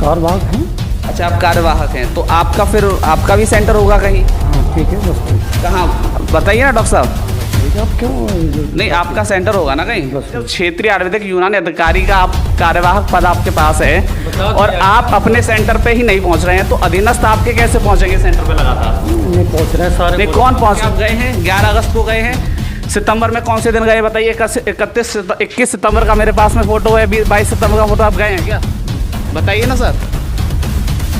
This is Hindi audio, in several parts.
कार्यवाहक हैं। अच्छा, आप कार्यवाहक हैं, तो आपका फिर आपका भी सेंटर होगा कहीं? हाँ ठीक है, बस कहाँ बताइए ना डॉक्टर साहब। ठीक है। आप क्यों नहीं, आपका सेंटर होगा ना कहीं। बस। क्षेत्रीय आयुर्वेदिक यूनानी अधिकारी का आप कार्यवाहक पद आपके पास है और आप अपने सेंटर पे ही नहीं पहुंच रहे हैं, तो अधीनस्थ आपके कैसे पहुंचेंगे सेंटर पे लगातार? नहीं पहुँच रहे हैं सारे। नहीं, कौन पहुंच? आप गए हैं 11 अगस्त को गए हैं। सितंबर में कौन से दिन गए बताइए? 21 सितंबर का मेरे पास में फोटो है, 22 सितंबर का फोटो। आप गए हैं क्या? बताइए ना सर,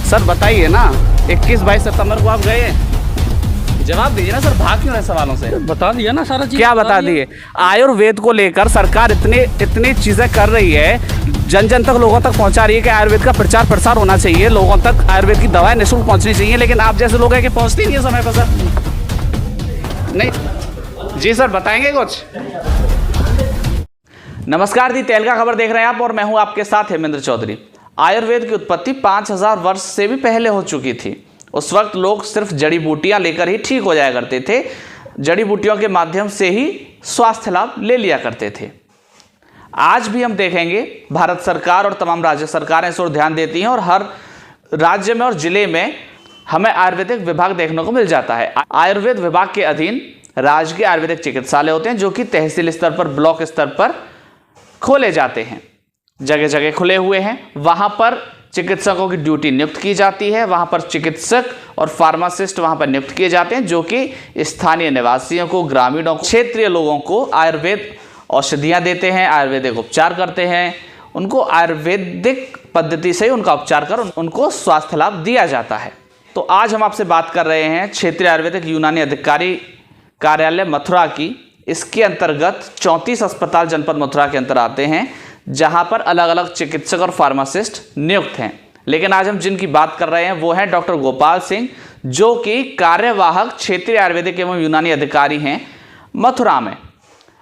सर बताइए ना, 21-22 सितंबर को आप गए हैं? जवाब दीजिए ना सर, भाग क्यों रहे सवालों से? बता दिया ना सारा चीज़। क्या बता दिए? आयुर्वेद को लेकर सरकार इतनी चीज़ें कर रही है, जन जन तक लोगों तक पहुंचा रही है कि आयुर्वेद का प्रचार प्रसार होना चाहिए, लोगों तक आयुर्वेद की दवाएं निःशुल्क पहुंचनी चाहिए, लेकिन आप जैसे लोग हैं कि पहुंचती नहीं है समय पर सर। नहीं जी सर, बताएंगे कुछ? नमस्कार दी तहलका खबर देख रहे हैं आप और मैं हूं आपके साथ हेमेंद्र चौधरी। आयुर्वेद की उत्पत्ति 5000 वर्ष से भी पहले हो चुकी थी। उस वक्त लोग सिर्फ जड़ी बूटियां लेकर ही ठीक हो जाया करते थे, जड़ी बूटियों के माध्यम से ही स्वास्थ्य लाभ ले लिया करते थे। आज भी हम देखेंगे भारत सरकार और तमाम राज्य सरकारें इस ओर ध्यान देती हैं और हर राज्य में और जिले में हमें आयुर्वेदिक विभाग देखने को मिल जाता है। आयुर्वेद विभाग के अधीन राजकीय आयुर्वेदिक चिकित्सालय होते हैं, जो कि तहसील स्तर पर, ब्लॉक स्तर पर खोले जाते हैं। जगह जगह खुले हुए हैं, वहां पर चिकित्सकों की ड्यूटी नियुक्त की जाती है, वहां पर चिकित्सक और फार्मासिस्ट वहां पर नियुक्त किए जाते हैं, जो कि स्थानीय निवासियों को, ग्रामीणों को, क्षेत्रीय लोगों को आयुर्वेद औषधियां देते हैं, आयुर्वेदिक उपचार करते हैं, उनको आयुर्वेदिक पद्धति से उनका उपचार कर उनको स्वास्थ्य लाभ दिया जाता है। तो आज हम आपसे बात कर रहे हैं क्षेत्रीय आयुर्वेदिक यूनानी अधिकारी कार्यालय मथुरा की। इसके अंतर्गत 34 अस्पताल जनपद मथुरा के अंतर आते हैं, जहां पर अलग अलग चिकित्सक और फार्मासिस्ट नियुक्त हैं। लेकिन आज हम जिनकी बात कर रहे हैं वो हैं डॉक्टर गोपाल सिंह, जो कि कार्यवाहक क्षेत्रीय आयुर्वेदिक एवं यूनानी अधिकारी हैं मथुरा में।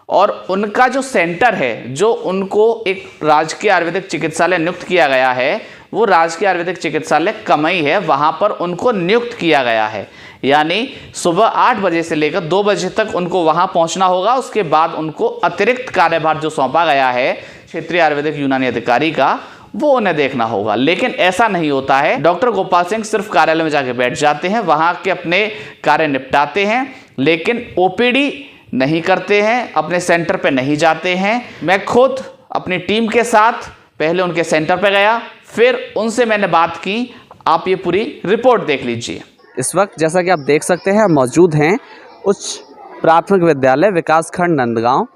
और उनका जो सेंटर है, जो उनको एक राजकीय आयुर्वेदिक चिकित्सालय नियुक्त किया गया है, वो राजकीय आयुर्वेदिक चिकित्सालय कमई है, वहां पर उनको नियुक्त किया गया है। यानी सुबह 8 बजे से लेकर 2 बजे तक उनको वहां पहुंचना होगा। उसके बाद उनको अतिरिक्त कार्यभार जो सौंपा गया है क्षेत्रीय आयुर्वेदिक यूनानी अधिकारी का, वो उन्हें देखना होगा। लेकिन ऐसा नहीं होता है। डॉक्टर गोपाल सिंह सिर्फ कार्यालय में जाके बैठ जाते हैं, वहां के अपने कार्य निपटाते हैं, लेकिन ओपीडी नहीं करते हैं, अपने सेंटर पे नहीं जाते हैं। मैं खुद अपनी टीम के साथ पहले उनके सेंटर पे गया, फिर उनसे मैंने बात की। आप ये पूरी रिपोर्ट देख लीजिए। इस वक्त जैसा कि आप देख सकते हैं, मौजूद हैं उच्च प्राथमिक विद्यालय विकासखंड नंदगांव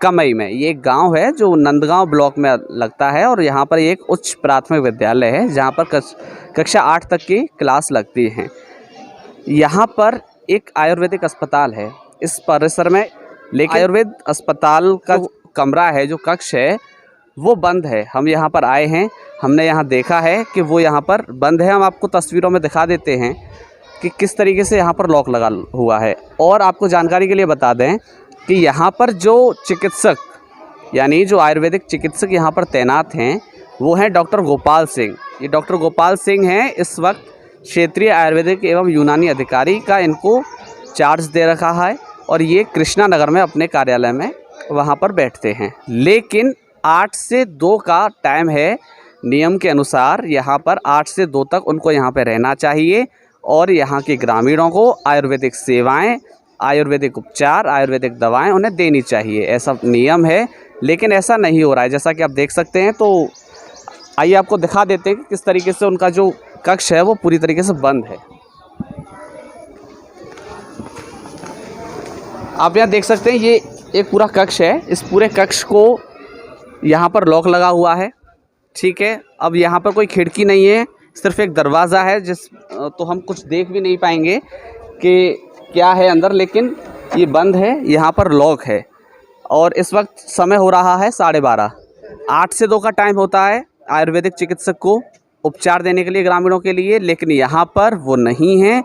कमई में। ये एक गांव है जो नंदगांव ब्लॉक में लगता है और यहाँ पर एक उच्च प्राथमिक विद्यालय है, जहाँ पर कक्षा 8 तक की क्लास लगती हैं। यहाँ पर एक आयुर्वेदिक अस्पताल है इस परिसर में, लेकिन आयुर्वेद अस्पताल का कमरा है, जो कक्ष है, वो बंद है। हम यहाँ पर आए हैं, हमने यहाँ देखा है कि वो यहाँ पर बंद है। हम आपको तस्वीरों में दिखा देते हैं कि किस तरीके से यहाँ पर लॉक लगा हुआ है। और आपको जानकारी के लिए बता दें कि यहाँ पर जो चिकित्सक, यानी जो आयुर्वेदिक चिकित्सक यहाँ पर तैनात हैं, वो हैं डॉक्टर गोपाल सिंह। ये डॉक्टर गोपाल सिंह हैं इस वक्त क्षेत्रीय आयुर्वेदिक एवं यूनानी अधिकारी का इनको चार्ज दे रखा है, और ये कृष्णा नगर में अपने कार्यालय में वहाँ पर बैठते हैं। लेकिन 8 से 2 का टाइम है, नियम के अनुसार यहाँ पर 8 से 2 तक उनको यहाँ पर रहना चाहिए और यहाँ के ग्रामीणों को आयुर्वेदिक सेवाएं, आयुर्वेदिक उपचार, आयुर्वेदिक दवाएं उन्हें देनी चाहिए, ऐसा नियम है। लेकिन ऐसा नहीं हो रहा है, जैसा कि आप देख सकते हैं। तो आइए आपको दिखा देते हैं कि किस तरीके से उनका जो कक्ष है वो पूरी तरीके से बंद है। आप यहाँ देख सकते हैं, ये एक पूरा कक्ष है। इस पूरे कक्ष को यहाँ पर लॉक लगा हुआ है, ठीक है। अब यहाँ पर कोई खिड़की नहीं है, सिर्फ एक दरवाज़ा है, तो हम कुछ देख भी नहीं पाएंगे कि क्या है अंदर, लेकिन ये बंद है, यहाँ पर लॉक है। और इस वक्त समय हो रहा है 12:30। 8 से 2 का टाइम होता है आयुर्वेदिक चिकित्सक को उपचार देने के लिए ग्रामीणों के लिए, लेकिन यहाँ पर वो नहीं है,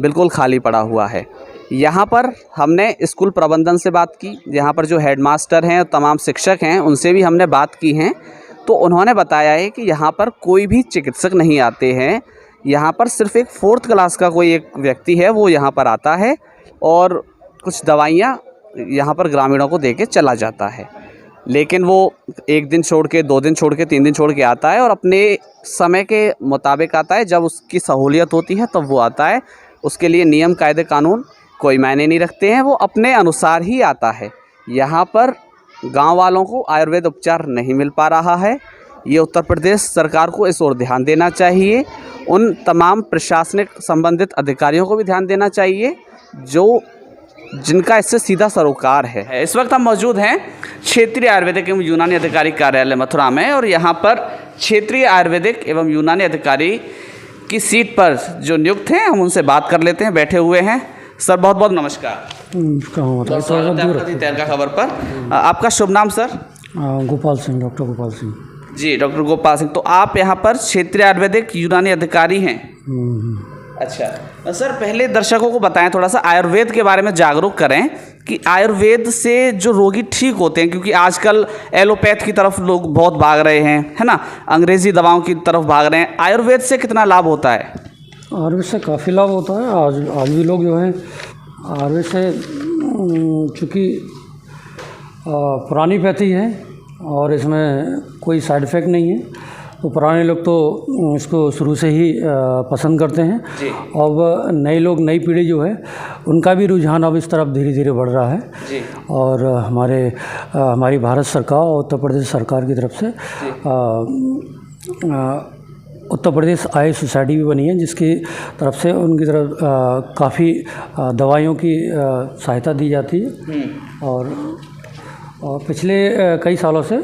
बिल्कुल खाली पड़ा हुआ है। यहाँ पर हमने स्कूल प्रबंधन से बात की, यहाँ पर जो हेडमास्टर हैं और तमाम शिक्षक हैं उनसे भी हमने बात की हैं, तो उन्होंने बताया है कि यहाँ पर कोई भी चिकित्सक नहीं आते हैं। यहाँ पर सिर्फ एक 4th क्लास का कोई एक व्यक्ति है, वो यहाँ पर आता है और कुछ दवाइयाँ यहाँ पर ग्रामीणों को दे के चला जाता है। लेकिन वो एक दिन छोड़ के, 2 दिन छोड़ के, 3 दिन छोड़ के आता है और अपने समय के मुताबिक आता है। जब उसकी सहूलियत होती है तब वो आता है। उसके लिए नियम कायदे कानून कोई मायने नहीं रखते हैं, वो अपने अनुसार ही आता है। यहाँ पर गांव वालों को आयुर्वेद उपचार नहीं मिल पा रहा है। ये उत्तर प्रदेश सरकार को इस ओर ध्यान देना चाहिए। उन तमाम प्रशासनिक संबंधित अधिकारियों को भी ध्यान देना चाहिए जिनका इससे सीधा सरोकार है। इस वक्त हम मौजूद हैं क्षेत्रीय आयुर्वेदिक एवं यूनानी अधिकारी कार्यालय मथुरा में, और यहाँ पर क्षेत्रीय आयुर्वेदिक एवं यूनानी अधिकारी की सीट पर जो नियुक्त हैं हम उनसे बात कर लेते हैं। बैठे हुए हैं सर, बहुत बहुत नमस्कार। स्वागत है आपका तहलका खबर पर। आपका शुभ नाम sir? Gopal Singh, doctor Gopal Singh ji. Doctor Gopal Singh, तो आप यहाँ पर क्षेत्रीय आयुर्वेदिक यूनानी अधिकारी हैं? अच्छा सर, पहले दर्शकों को बताएं, थोड़ा सा आयुर्वेद के बारे में जागरूक करें कि आयुर्वेद से जो रोगी ठीक होते हैं, क्योंकि आजकल एलोपैथ की तरफ लोग बहुत भाग रहे हैं, है ना, अंग्रेज़ी दवाओं की तरफ भाग रहे हैं। आयुर्वेद से कितना लाभ होता है? आयुर्वेद से काफ़ी लाभ होता है। आज भी लोग जो हैं आयुर्वेद से, चूँकि पुरानी पैथी है और इसमें कोई साइड इफ़ेक्ट नहीं है, तो पुराने लोग तो इसको शुरू से ही पसंद करते हैं। अब नए लोग, नई पीढ़ी जो है, उनका भी रुझान अब इस तरफ धीरे धीरे बढ़ रहा है जी। और हमारी भारत सरकार और उत्तर प्रदेश सरकार की तरफ से उत्तर प्रदेश आई सोसाइटी भी बनी है, जिसकी तरफ से उनकी तरफ काफ़ी दवाइयों की सहायता दी जाती है और पिछले कई सालों से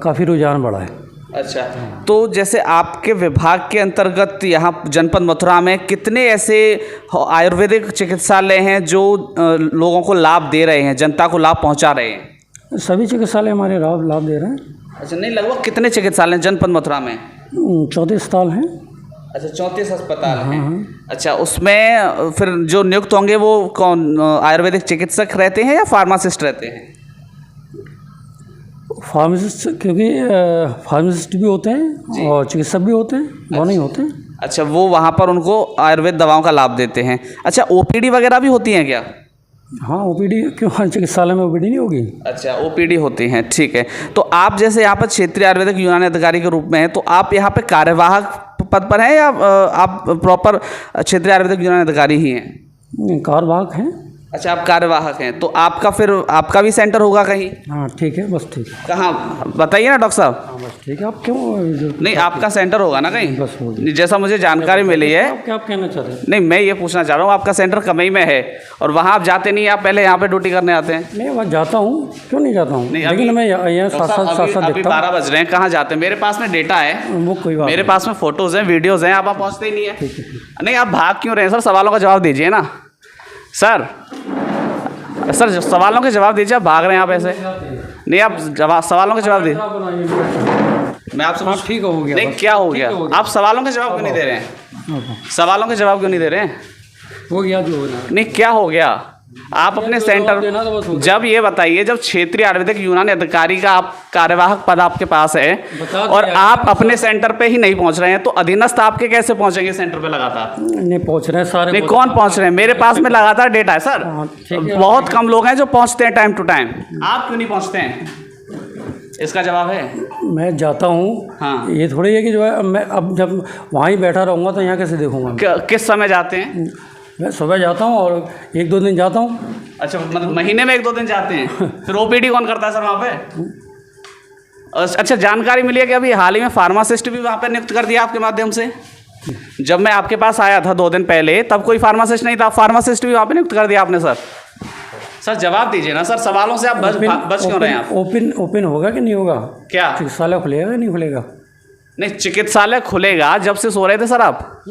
काफ़ी रुझान बढ़ा है। अच्छा, तो जैसे आपके विभाग के अंतर्गत यहाँ जनपद मथुरा में कितने ऐसे आयुर्वेदिक चिकित्सालय हैं जो लोगों को लाभ दे रहे हैं, जनता को लाभ पहुँचा रहे हैं? सभी चिकित्सालय हमारे लाभ दे रहे हैं। अच्छा, नहीं, लगभग कितने चिकित्सालय जनपद मथुरा में? 34 अस्पताल हैं। अच्छा, 34 अस्पताल हैं। अच्छा, उसमें फिर जो नियुक्त होंगे वो कौन, आयुर्वेदिक चिकित्सक रहते हैं या फार्मासिस्ट रहते हैं? फार्मासिस्ट, क्योंकि फार्मासिस्ट भी होते हैं और चिकित्सक भी होते हैं, दोनों ही होते हैं। अच्छा, वो वहाँ पर उनको आयुर्वेद दवाओं का लाभ देते हैं। अच्छा, ओपीडी वगैरह भी होती हैं क्या? हाँ, ओपीडी क्यों, चिकित्सालय में ओपीडी नहीं होगी? अच्छा, ओपीडी होती हैं, ठीक है। तो आप जैसे यहाँ पर क्षेत्रीय आयुर्वेदिक यूनानी अधिकारी के रूप में हैं, तो आप यहाँ पे कार्यवाहक पद पर हैं या आप प्रॉपर क्षेत्रीय आयुर्वेदिक यूनानी अधिकारी ही हैं? कार्यवाहक हैं। अच्छा, आप कार्यवाहक हैं, तो आपका भी सेंटर होगा कहीं? हाँ, ठीक है, बस ठीक है। कहाँ बताइए ना डॉक्टर साहब। हाँ, बस ठीक है। आप क्यों नहीं, आपका सेंटर होगा ना कहीं? बस हो गया। जैसा मुझे जानकारी मिली है। आप कहना चाहते हैं? नहीं, मैं ये पूछना चाह रहा हूँ, आपका सेंटर कमई में है और वहाँ आप जाते नहीं, आप पहले यहाँ पे ड्यूटी करने आते हैं? नहीं, वहाँ जाता हूँ, क्यों नहीं जाता हूँ, लेकिन मैं यहाँ साथ साथ अभी 12 बज रहे हैं, कहाँ जाते हैं? मेरे पास में डेटा है, वो कोई बात, मेरे पास में फोटोज़ हैं, वीडियोज़ हैं, आप पहुँचते ही नहीं है। नहीं, आप भाग क्यों रहे हैं सर? सवालों का जवाब दीजिए ना सर। सर, सवालों के जवाब दीजिए, आप भाग रहे हैं आप ऐसे। नहीं, आप सवालों के जवाब दीजिए। मैं आपसे ठीक हो गया? नहीं, क्या हो गया? आप सवालों के जवाब क्यों नहीं दे रहे हैं? सवालों के जवाब क्यों नहीं दे रहे हैं? हो गया जो हो गया। नहीं, क्या हो गया? आप अपने सेंटर, जब ये बताइए, जब क्षेत्रीय आयुर्वेदिक यूनानी अधिकारी का आप कार्यवाहक पद आपके पास है और आप अपने सेंटर पे ही नहीं पहुंच रहे हैं, तो अधीनस्थ आपके कैसे पहुंचेंगे सेंटर पे लगातार? नहीं पहुंच रहे हैं सारे। नहीं, कौन पहुंच रहे हैं? मेरे पास में लगातार डेटा है सर। बहुत कम लोग हैं जो पहुंचते हैं टाइम टू टाइम। आप क्यों नहीं पहुंचते हैं? इसका जवाब है? मैं जाता हूँ। हाँ, ये थोड़ी है कि जो है मैं अब जब वहाँ ही बैठा रहूँगा तो यहाँ कैसे देखूँगा? किस समय जाते हैं? मैं सुबह जाता हूँ और 1-2 दिन जाता हूँ। अच्छा, मतलब महीने में 1-2 दिन जाते हैं? फिर ओपीडी कौन करता है सर वहाँ पे? अच्छा, जानकारी मिली है कि अभी हाल ही में फार्मासिस्ट भी वहाँ पे नियुक्त कर दिया आपके माध्यम से। जब मैं आपके पास आया था 2 दिन पहले, तब कोई फार्मासिस्ट नहीं था, फार्मासिस्ट भी वहाँ पे नियुक्त कर दिया आपने सर। सर, जवाब दीजिए ना सर, सवालों से आप बच क्यों रहे हैं आप? ओपन होगा कि नहीं होगा? क्या चिकित्सालय खुलेगा कि नहीं खुलेगा? नहीं, चिकित्सालय खुलेगा। जब से सो रहे थे सर आप?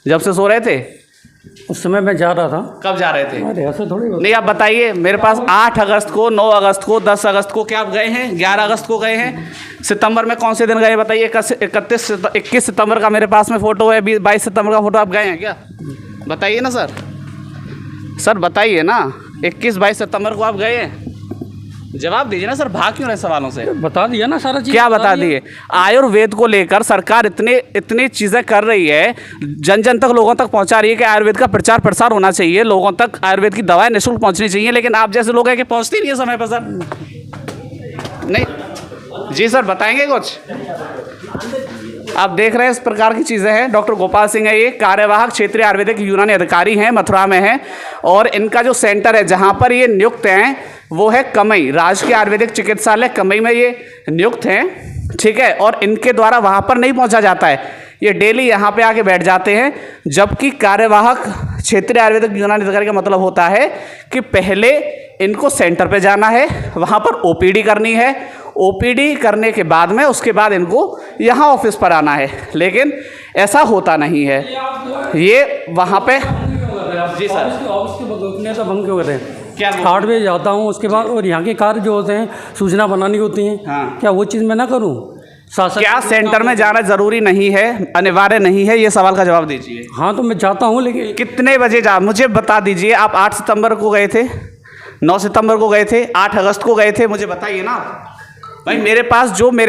जब से सो रहे थे उस समय मैं जा रहा था। कब जा रहे थे? अरे ऐसे थोड़ी। नहीं, आप बताइए। मेरे पास 8 अगस्त को, 9 अगस्त को, 10 अगस्त को, क्या आप गए हैं? 11 अगस्त को गए हैं? सितंबर में कौन से दिन गए बताइए? 21 सितंबर का मेरे पास में फ़ोटो है, 22 सितंबर का फ़ोटो। आप गए हैं क्या? बताइए ना सर। सर बताइए ना, 21-22 सितंबर को आप गए हैं? जवाब दीजिए ना सर, भाग क्यों रहे सवालों से? बता दिया ना सारा चीज़। क्या बता दिए? आयुर्वेद को लेकर सरकार इतनी चीज़ें कर रही है, जन जन तक, लोगों तक पहुंचा रही है कि आयुर्वेद का प्रचार प्रसार होना चाहिए, लोगों तक आयुर्वेद की दवाएं निःशुल्क पहुंचनी चाहिए, लेकिन आप जैसे लोग हैं कि पहुंचती नहीं है समय पर सर। नहीं जी सर, बताएंगे कुछ? आप देख रहे हैं इस प्रकार की चीज़ें हैं। डॉक्टर गोपाल सिंह है, ये कार्यवाहक क्षेत्रीय आयुर्वेदिक यूनानी अधिकारी हैं, मथुरा में हैं। और इनका जो सेंटर है जहाँ पर ये नियुक्त हैं वो है कमई, राजकीय आयुर्वेदिक चिकित्सालय कमई में ये नियुक्त हैं, ठीक है। और इनके द्वारा वहाँ पर नहीं पहुँचा जाता है, ये डेली यहाँ पे आके बैठ जाते हैं। जबकि कार्यवाहक क्षेत्रीय आयुर्वेदिक यूनानी अधिकारी का मतलब होता है कि पहले इनको सेंटर पे जाना है, वहाँ पर ओपीडी करनी है, ओपीडी करने के बाद में उसके बाद इनको यहाँ ऑफिस पर आना है। लेकिन ऐसा होता नहीं है, ये वहाँ पे जी सर ऑफिस के गोपनीयता भंग क्यों कर रहे हैं? क्या 8 बजे जाता हूँ, उसके बाद और यहाँ के कार्य जो होते हैं सूचना बनानी होती हैं, हाँ। क्या वो चीज़ मैं ना करूँ? क्या सेंटर में जाना जरूरी नहीं है, अनिवार्य नहीं है? ये सवाल का जवाब दीजिए। हाँ तो मैं जाता हूँ, लेकिन कितने बजे मुझे बता दीजिए। आप 8 सितंबर को गए थे, 9 सितंबर को गए थे, 8 अगस्त को गए थे, मुझे बताइए ना भाई। मेरे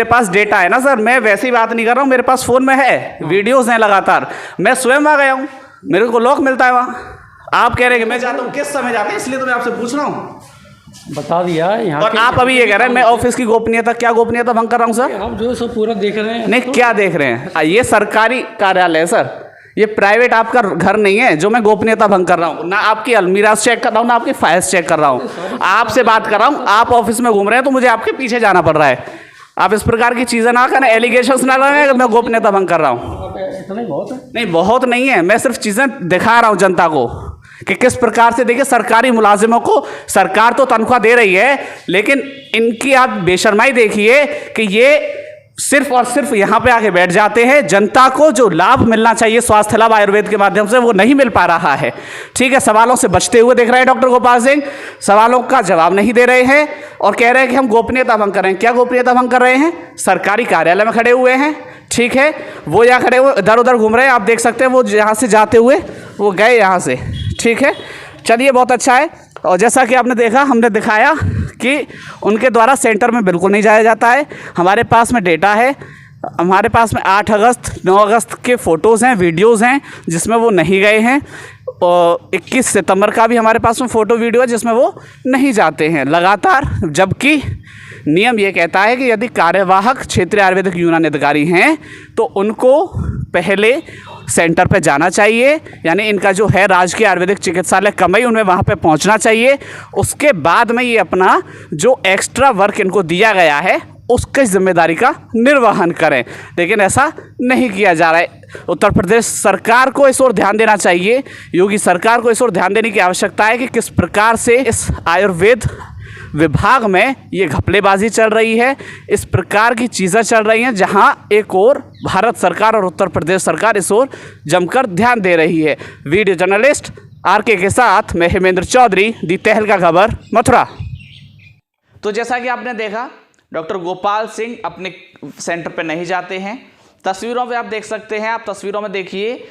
पास डेटा है ना सर, मैं वैसी बात नहीं कर रहा हूँ, मेरे पास फ़ोन में है, वीडियोज़ हैं लगातार। मैं स्वयं वहाँ गया हूँ, मेरे को लॉक मिलता है वहाँ। आप कह रहे हैं कि मैं जाता हूँ, किस समय जाते हैं? इसलिए तो मैं आपसे पूछ रहा हूँ। बता दिया यहाँ। और आप अभी ये कह रहे हैं मैं ऑफिस की गोपनीयता, क्या गोपनीयता भंग कर रहा हूँ सर? आप जो सब पूरा देख रहे हैं। नहीं, क्या देख रहे हैं? ये सरकारी कार्यालय है सर, ये प्राइवेट आपका घर नहीं है जो मैं गोपनीयता भंग कर रहा हूँ। ना आपकी अलमीरा चेक कर रहा हूँ, ना आपकी फाइल्स चेक कर रहा हूँ, आपसे बात कर रहा हूँ। आप ऑफिस में घूम रहे हैं तो मुझे आपके पीछे जाना पड़ रहा है। आप इस प्रकार की चीज़ें ना करें, एलिगेशंस ना लगाएं कि मैं गोपनीयता भंग कर रहा हूँ। इतना ही बहुत है। नहीं, बहुत नहीं है, मैं सिर्फ चीज़ें दिखा रहा हूँ जनता को कि किस प्रकार से। देखिए, सरकारी मुलाजिमों को सरकार तो तनख्वाह दे रही है, लेकिन इनकी आप बेशर्माई देखिए कि ये सिर्फ और सिर्फ यहाँ पे आके बैठ जाते हैं। जनता को जो लाभ मिलना चाहिए स्वास्थ्य लाभ आयुर्वेद के माध्यम से, वो नहीं मिल पा रहा है, ठीक है। सवालों से बचते हुए देख रहे हैं डॉक्टर गोपाल सिंह, सवालों का जवाब नहीं दे रहे हैं और कह रहे हैं कि हम गोपनीयता भंग कर रहे हैं। क्या गोपनीयता भंग कर रहे हैं? सरकारी कार्यालय में खड़े हुए हैं, ठीक है। वो यहाँ खड़े हुए इधर उधर घूम रहे हैं, आप देख सकते हैं। वो यहाँ से जाते हुए वो गए यहाँ से, ठीक है। चलिए, बहुत अच्छा है। और जैसा कि आपने देखा, हमने दिखाया कि उनके द्वारा सेंटर में बिल्कुल नहीं जाया जाता है। हमारे पास में डेटा है, हमारे पास में 8 अगस्त 9 अगस्त के फ़ोटोज़ हैं, वीडियोज़ हैं जिसमें वो नहीं गए हैं। और 21 सितंबर का भी हमारे पास में फ़ोटो वीडियो है जिसमें वो नहीं जाते हैं लगातार। जबकि नियम ये कहता है कि यदि कार्यवाहक क्षेत्रीय आयुर्वेदिक यूनानी अधिकारी हैं तो उनको पहले सेंटर पे जाना चाहिए, यानी इनका जो है राजकीय आयुर्वेदिक चिकित्सालय कमई, उनमें वहाँ पे पहुँचना चाहिए। उसके बाद में ये अपना जो एक्स्ट्रा वर्क इनको दिया गया है उसकी जिम्मेदारी का निर्वहन करें, लेकिन ऐसा नहीं किया जा रहा है। उत्तर प्रदेश सरकार को इस ओर ध्यान देना चाहिए, योगी सरकार को इस ओर ध्यान देने की आवश्यकता है कि किस प्रकार से इस आयुर्वेद विभाग में ये घपलेबाजी चल रही है, इस प्रकार की चीज़ें चल रही हैं, जहां एक और भारत सरकार और उत्तर प्रदेश सरकार इस ओर जमकर ध्यान दे रही है। वीडियो जर्नलिस्ट आरके के साथ मैं हेमेंद्र चौधरी, दी तहलका खबर, मथुरा। तो जैसा कि आपने देखा, डॉक्टर गोपाल सिंह अपने सेंटर पर नहीं जाते हैं। तस्वीरों में आप देख सकते हैं, आप तस्वीरों में देखिए,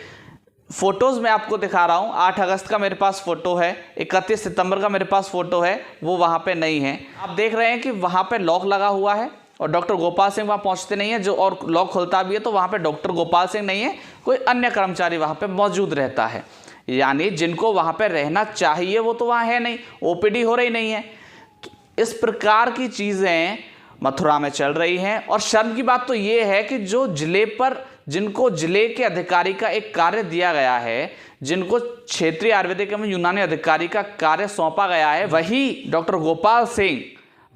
फ़ोटोज़ मैं आपको दिखा रहा हूँ। 8 अगस्त का मेरे पास फ़ोटो है, 31 सितंबर का मेरे पास फ़ोटो है, वो वहाँ पे नहीं है। आप देख रहे हैं कि वहाँ पे लॉक लगा हुआ है और डॉक्टर गोपाल सिंह वहाँ पहुँचते नहीं है। जो और लॉक खुलता भी है तो वहाँ पे डॉक्टर गोपाल सिंह नहीं है, कोई अन्य कर्मचारी वहाँ पे मौजूद रहता है। यानी जिनको वहाँ पर रहना चाहिए वो तो वहाँ है नहीं, OPD हो रही नहीं है। तो इस प्रकार की चीज़ें मथुरा में चल रही हैं। और शर्म की बात तो ये है कि जो जिले पर, जिनको जिले के अधिकारी का एक कार्य दिया गया है, जिनको क्षेत्रीय आयुर्वेदिक एवं यूनानी अधिकारी का कार्य सौंपा गया है, वही डॉक्टर गोपाल सिंह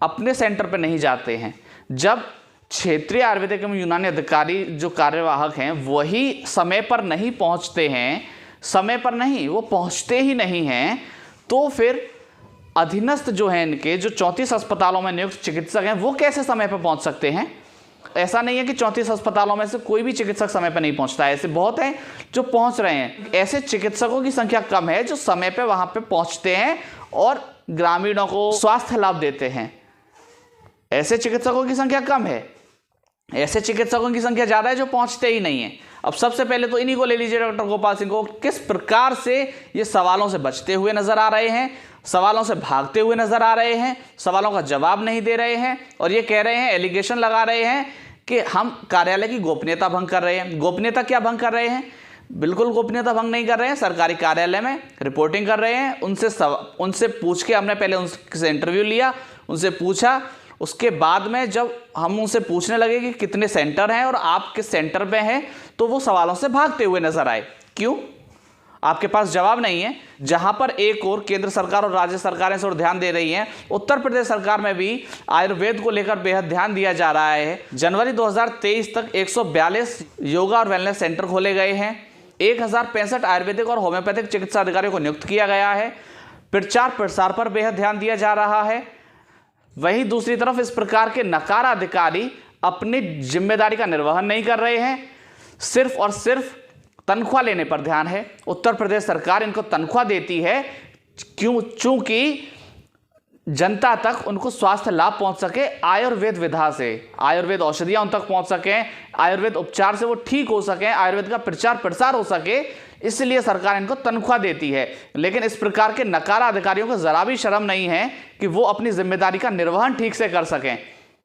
अपने सेंटर पर नहीं जाते हैं। जब क्षेत्रीय आयुर्वेदिक एवं यूनानी अधिकारी जो कार्यवाहक हैं वही समय पर नहीं पहुंचते हैं, समय पर नहीं, वो पहुंचते ही नहीं हैं, तो फिर अधीनस्थ जो हैं इनके, जो 34 अस्पतालों में नियुक्त चिकित्सक हैं, वो कैसे समय पर पहुंच सकते हैं? ऐसा नहीं है कि 34 अस्पतालों में से कोई भी चिकित्सक समय पर नहीं पहुंचता है, ऐसे बहुत हैं जो पहुंच रहे हैं। ऐसे चिकित्सकों की संख्या कम है जो समय पर वहां पे पहुंचते हैं और ग्रामीणों को स्वास्थ्य लाभ देते हैं। ऐसे चिकित्सकों की संख्या कम है, ऐसे चिकित्सकों की संख्या ज़्यादा है जो पहुंचते ही नहीं है। अब सबसे पहले तो इन्हीं को ले लीजिए, डॉक्टर गोपाल सिंह को। किस प्रकार से ये सवालों से बचते हुए नजर आ रहे हैं, सवालों से भागते हुए नजर आ रहे हैं, सवालों का जवाब नहीं दे रहे हैं और ये कह रहे हैं, एलिगेशन लगा रहे हैं कि हम कार्यालय की गोपनीयता भंग कर रहे हैं। गोपनीयता क्या भंग कर रहे हैं? बिल्कुल गोपनीयता भंग नहीं कर रहे हैं। सरकारी कार्यालय में रिपोर्टिंग कर रहे हैं। उनसे पूछ के, हमने पहले उनसे इंटरव्यू लिया, उनसे पूछा, उसके बाद में जब हम उनसे पूछने लगे कि कितने सेंटर हैं और आप किस सेंटर में हैं, तो वो सवालों से भागते हुए नजर आए। क्यों? आपके पास जवाब नहीं है। जहां पर एक और केंद्र सरकार और राज्य सरकारें इस ओर ध्यान दे रही हैं, उत्तर प्रदेश सरकार में भी आयुर्वेद को लेकर बेहद ध्यान दिया जा रहा है। जनवरी 2023 तक 142 योगा और वेलनेस सेंटर खोले गए हैं। 1065 आयुर्वेदिक और होम्योपैथिक चिकित्सा अधिकारियों को नियुक्त किया गया है। प्रचार प्रसार पर बेहद ध्यान दिया जा रहा है। वहीं दूसरी तरफ इस प्रकार के नकारा अधिकारी अपनी जिम्मेदारी का निर्वहन नहीं कर रहे हैं, सिर्फ और सिर्फ तनख्वाह लेने पर ध्यान है। उत्तर प्रदेश सरकार इनको तनख्वाह देती है चूंकि जनता तक उनको स्वास्थ्य लाभ पहुंच सके, आयुर्वेद विधा से आयुर्वेद औषधियां उन तक पहुंच सकें, आयुर्वेद उपचार से वो ठीक हो सकें, आयुर्वेद का प्रचार प्रसार हो सके, इसलिए सरकार इनको तनख्वाह देती है। लेकिन इस प्रकार के नकारा अधिकारियों को जरा भी शर्म नहीं है कि वो अपनी जिम्मेदारी का निर्वहन ठीक से कर सकें।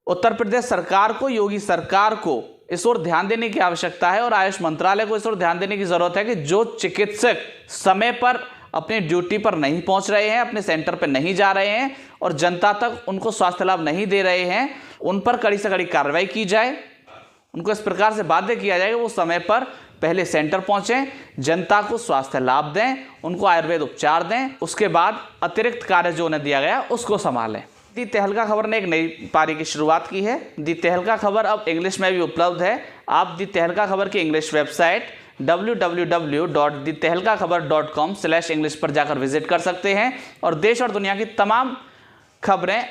उत्तर प्रदेश सरकार को, योगी सरकार को इस ओर ध्यान देने की आवश्यकता है और आयुष मंत्रालय को इस ओर ध्यान देने की जरूरत है कि जो चिकित्सक समय पर अपनी ड्यूटी पर नहीं पहुंच रहे हैं, अपने सेंटर पर नहीं जा रहे हैं और जनता तक उनको स्वास्थ्य लाभ नहीं दे रहे हैं, उन पर कड़ी से कड़ी कार्रवाई की जाए। उनको इस प्रकार से बाध्य किया जाए कि वो समय पर पहले सेंटर पहुंचें, जनता को स्वास्थ्य लाभ दें, उनको आयुर्वेद उपचार दें, उसके बाद अतिरिक्त कार्य जो उन्हें दिया गया उसको संभालें। दी तहलका खबर ने एक नई पारी की शुरुआत की है। दी तहलका खबर अब इंग्लिश में भी उपलब्ध है। आप दी तहलका खबर की इंग्लिश वेबसाइट www.thetehlkakhabar.com/english पर जाकर विजिट कर सकते हैं और देश और दुनिया की तमाम खबरें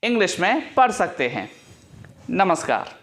इंग्लिश में पढ़ सकते हैं। नमस्कार।